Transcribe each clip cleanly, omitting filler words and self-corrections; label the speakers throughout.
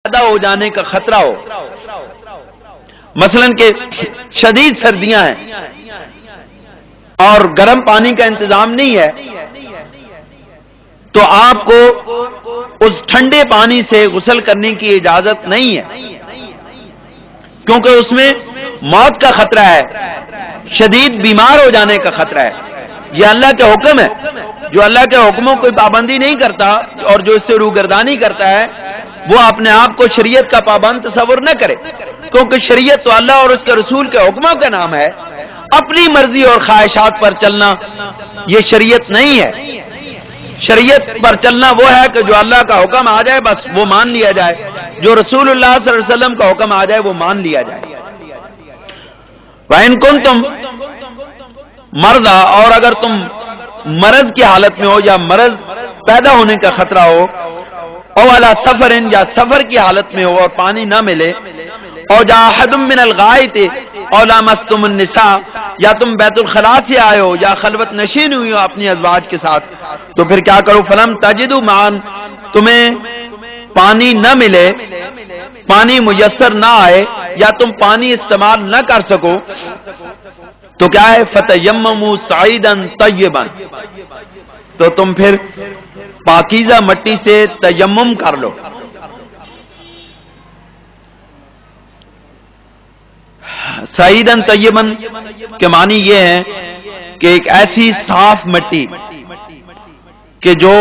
Speaker 1: پیدا ہو جانے کا خطرہ ہو، مثلاً کہ شدید سردیاں ہیں اور گرم پانی کا انتظام نہیں ہے، تو آپ کو اس ٹھنڈے پانی سے غسل کرنے کی اجازت نہیں ہے، کیونکہ اس میں موت کا خطرہ ہے، شدید بیمار ہو جانے کا خطرہ ہے۔ یہ اللہ کے حکم ہے، جو اللہ کے حکموں کوئی پابندی نہیں کرتا اور جو اس سے روگردانی کرتا ہے وہ اپنے آپ کو شریعت کا پابند تصور نہ کرے، کیونکہ شریعت تو اللہ اور اس کے رسول کے حکموں کا نام ہے۔ اپنی مرضی اور خواہشات پر چلنا یہ شریعت نہیں ہے۔ شریعت پر چلنا وہ ہے کہ جو اللہ کا حکم آ جائے بس وہ مان لیا جائے، جو رسول اللہ صلی اللہ علیہ وسلم کا حکم آ جائے وہ مان لیا جائے۔ وَإِن كُنتُم مَرْضَىٰ، اور اگر تم مرض کی حالت میں ہو یا مرض پیدا ہونے کا خطرہ ہو، او علی سفر، یا سفر کی حالت میں ہو اور پانی نہ ملے، او جاء احد من الغائط او لامستم النساء، یا تم بیت الخلاء سے آئے ہو یا خلوت نشین ہوئی ہو اپنی ازواج کے ساتھ، تو پھر کیا کرو؟ فلم تجدوا ماء، تمہیں پانی نہ ملے، پانی میسر نہ آئے یا تم پانی استعمال نہ کر سکو، تو کیا ہے؟ فتیمموا صعیدا طیبا، تو تم پھر پاکیزہ مٹی سے تیمم کر لو۔ صعیدا طیبا کے معنی یہ ہے کہ ایک ایسی صاف مٹی کہ جو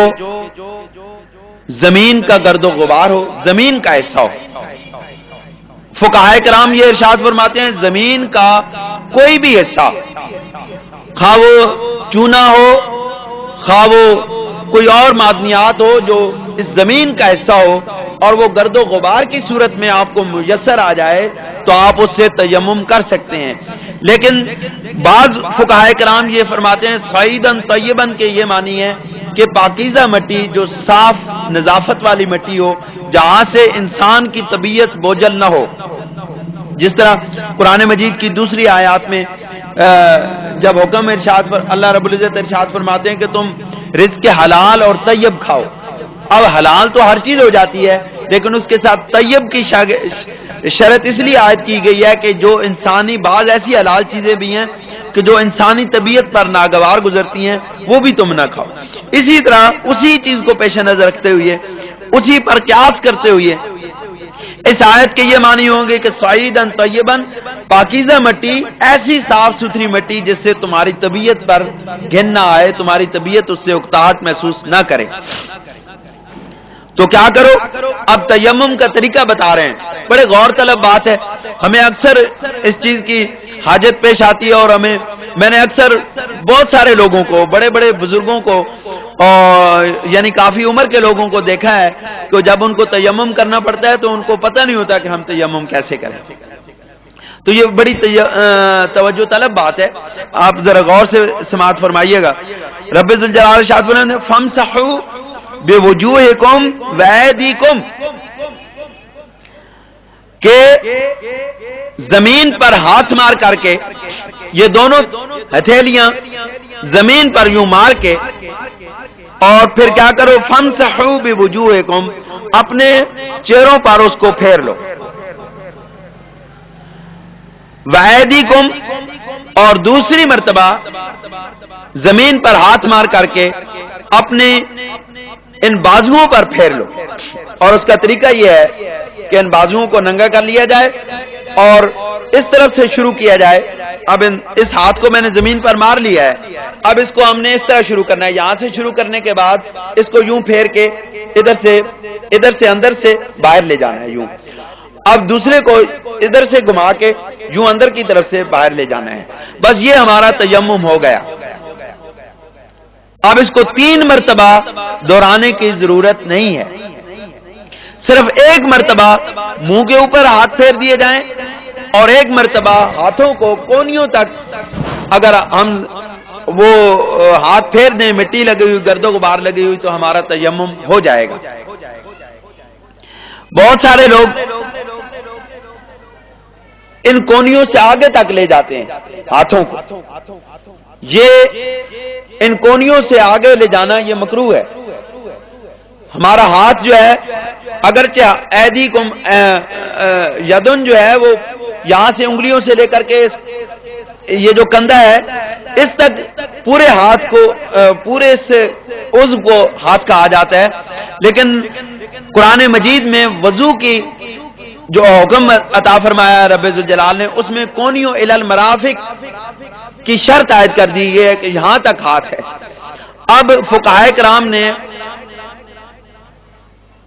Speaker 1: زمین کا گرد و غبار ہو، زمین کا حصہ ہو۔ فقہائے کرام یہ ارشاد فرماتے ہیں زمین کا کوئی بھی حصہ، خواہ وہ چونا ہو، خواہ وہ کوئی اور معدنیات ہو جو اس زمین کا حصہ ہو اور وہ گرد و غبار کی صورت میں آپ کو میسر آ جائے تو آپ اس سے تیمم کر سکتے ہیں۔ لیکن بعض فقہائے کرام یہ فرماتے ہیں صعیداً طیباً کے یہ معنی ہے کہ پاکیزہ مٹی جو صاف نظافت والی مٹی ہو، جہاں سے انسان کی طبیعت بوجھل نہ ہو، جس طرح قرآن مجید کی دوسری آیات میں جب حکم ارشاد پر اللہ رب العزت ارشاد فرماتے ہیں کہ تم رزق حلال اور طیب کھاؤ۔ اب حلال تو ہر چیز ہو جاتی ہے، لیکن اس کے ساتھ طیب کی شرط اس لیے عائد کی گئی ہے کہ جو انسانی بعض ایسی حلال چیزیں بھی ہیں کہ جو انسانی طبیعت پر ناگوار گزرتی ہیں وہ بھی تم نہ کھاؤ۔ اسی طرح اسی چیز کو پیش نظر رکھتے ہوئے، اسی پر قیاس کرتے ہوئے اس آیت کے یہ معنی ہوں گے کہ صعیداً طیباً، پاکیزہ مٹی، ایسی صاف ستھری مٹی جس سے تمہاری طبیعت پر گھن نہ آئے، تمہاری طبیعت اس سے اکتاہٹ محسوس نہ کرے۔ تو کیا کرو؟ اب تیمم کا طریقہ بتا رہے ہیں، بڑے غور طلب بات ہے، ہمیں اکثر اس چیز کی حاجت پیش آتی ہے، اور میں نے اکثر بہت سارے لوگوں کو، بڑے بڑے بزرگوں کو اور یعنی کافی عمر کے لوگوں کو دیکھا ہے کہ جب ان کو تیمم کرنا پڑتا ہے تو ان کو پتہ نہیں ہوتا کہ ہم تیمم کیسے کریں۔ تو یہ بڑی توجہ طلب بات ہے، آپ ذرا غور سے سماعت فرمائیے گا۔ رب ذوالجلال ارشاد فرماتے ہیں فامسحوا بوجوہکم وایدیکم، کہ زمین پر ہاتھ مار کر کے، یہ دونوں ہتھیلیاں زمین پر یوں مار کے، اور پھر کیا کرو؟ فامسحوا بوجوہکم، اپنے چہروں پر اس کو پھیر لو، وایدیکم، اور دوسری مرتبہ زمین پر ہاتھ مار کر کے اپنے ان بازوؤں پر پھیر لو۔ اور اس کا طریقہ یہ ہے کہ ان بازوؤں کو ننگا کر لیا جائے اور اس طرف سے شروع کیا جائے۔ اب اس ہاتھ کو میں نے زمین پر مار لیا ہے، اب اس کو ہم نے اس طرح شروع کرنا ہے، یہاں سے شروع کرنے کے بعد اس کو یوں پھیر کے ادھر سے اندر سے باہر لے جانا ہے یوں، اب دوسرے کو ادھر سے گھما کے یوں اندر کی طرف سے باہر لے جانا ہے، بس یہ ہمارا تیمم ہو گیا۔ اب اس کو 3 مرتبہ دہرانے کی ضرورت نہیں ہے، صرف ایک مرتبہ منہ کے اوپر ہاتھ پھیر دیے جائیں اور ایک مرتبہ ہاتھوں کو کونیوں تک اگر ہم وہ ہاتھ پھیر دیں، مٹی لگی ہوئی، گرد و غبار لگی ہوئی، تو ہمارا تیمم ہو جائے گا۔ بہت سارے لوگ ان کونیوں سے آگے تک لے جاتے ہیں ہاتھوں کو، یہ ان کونیوں سے آگے لے جانا یہ مکروہ ہے۔ ہمارا ہاتھ جو ہے اگرچہ ایدیکم یدن جو ہے وہ یہاں سے انگلیوں سے لے کر کے یہ جو کندھا ہے اس تک پورے ہاتھ کو پورے اس عضو کو ہاتھ کہا جاتا ہے، لیکن قرآن مجید میں وضو کی جو حکم عطا فرمایا رب ذوالجلال نے، اس میں کونیوں الی المرافق کی شرط عائد کر دی ہے کہ یہاں تک ہاتھ ہے۔ اب فقہائے کرام نے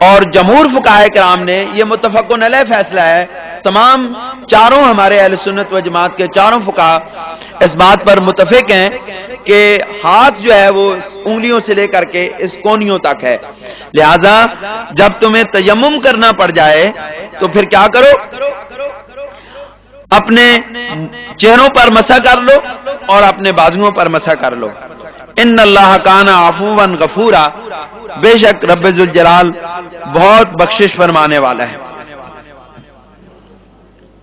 Speaker 1: اور جمہور فقہائے کرام نے یہ متفقن علیہ فیصلہ ہے، تمام چاروں ہمارے اہل سنت و جماعت کے چاروں فقہا اس بات پر متفق ہیں کہ ہاتھ جو ہے وہ انگلیوں سے لے کر کے اس کونیوں تک ہے، لہذا جب تمہیں تیمم کرنا پڑ جائے تو پھر کیا کرو، اپنے چہروں پر مسح کر لو اور اپنے بازوؤں پر مسح کر لو۔ ان اللہ کان عفوا غفورا، بے شک رب ذوالجلال بہت بخشش فرمانے والا ہے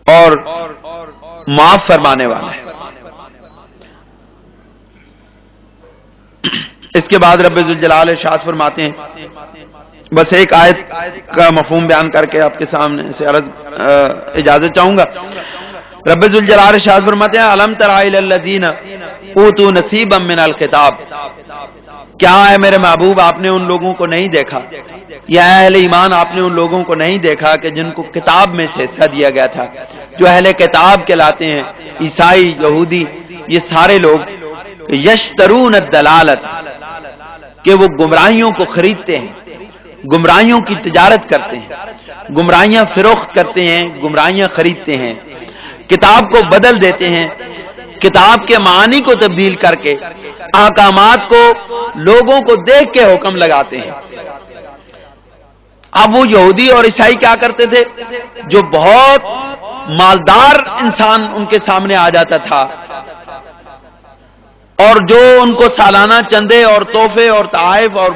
Speaker 1: اور معاف فرمانے والا ہے۔ اس کے بعد رب ذوالجلال ارشاد فرماتے ہیں، بس ایک آیت کا مفہوم بیان کر کے آپ کے سامنے سے اجازت چاہوں گا۔ رب ذوالجلال ارشاد فرماتے ہیں، الم تر الی الذین اوتوا نصیبا من الکتاب، کیا ہے میرے محبوب آپ نے ان لوگوں کو نہیں دیکھا، یا اہل ایمان آپ نے ان لوگوں کو نہیں دیکھا کہ جن کو کتاب میں سے حصہ دیا گیا تھا، جو اہل کتاب کہلاتے ہیں، عیسائی، یہودی، یہ سارے لوگ، یشترون الدلالت، کہ وہ گمراہیوں کو خریدتے ہیں، گمراہیوں کی تجارت کرتے ہیں، گمراہیاں فروخت کرتے ہیں، گمراہیاں خریدتے ہیں، کتاب کو بدل دیتے ہیں، کتاب کے معانی کو تبدیل کر کے احکامات کو لوگوں کو دیکھ کے حکم لگاتے ہیں۔ اب وہ یہودی اور عیسائی کیا کرتے تھے، جو بہت مالدار انسان ان کے سامنے آ جاتا تھا اور جو ان کو سالانہ چندے اور تحفے اور تحائف اور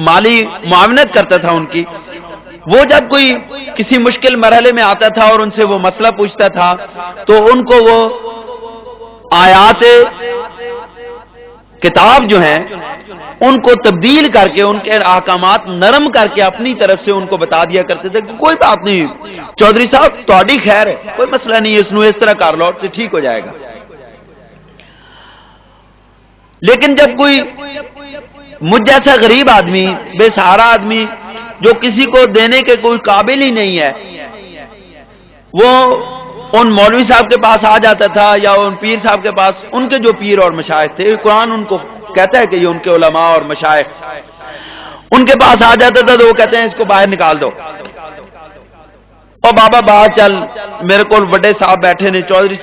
Speaker 1: مالی معاونت کرتا تھا ان کی، وہ جب کوئی کسی مشکل مرحلے میں آتا تھا اور ان سے وہ مسئلہ پوچھتا تھا تو ان کو وہ آیات کتاب جو ہیں ان کو تبدیل کر کے ان کے احکامات نرم کر کے اپنی طرف سے ان کو بتا دیا کرتے تھے کہ کوئی بات نہیں چودھری صاحب، تہاڈی خیر ہے، کوئی مسئلہ نہیں، اس نو اس طرح کر لو تو ٹھیک ہو جائے گا۔ لیکن جب کوئی مجھ جیسا غریب آدمی، بے سہارا آدمی، جو کسی کو دینے کے کوئی قابل ہی نہیں ہے، وہ ان مولوی صاحب کے پاس آ جاتا تھا یا ان پیر صاحب کے پاس، ان کے جو پیر اور مشائخ تھے، قرآن ان کو کہتا ہے کہ یہ ان کے علماء اور مشائخ، ان کے پاس آ جاتا تھا تو وہ کہتے ہیں اس کو باہر نکال دو، اور بابا باہر چل، میرے کو بڑے صاحب بیٹھے نے، چودھری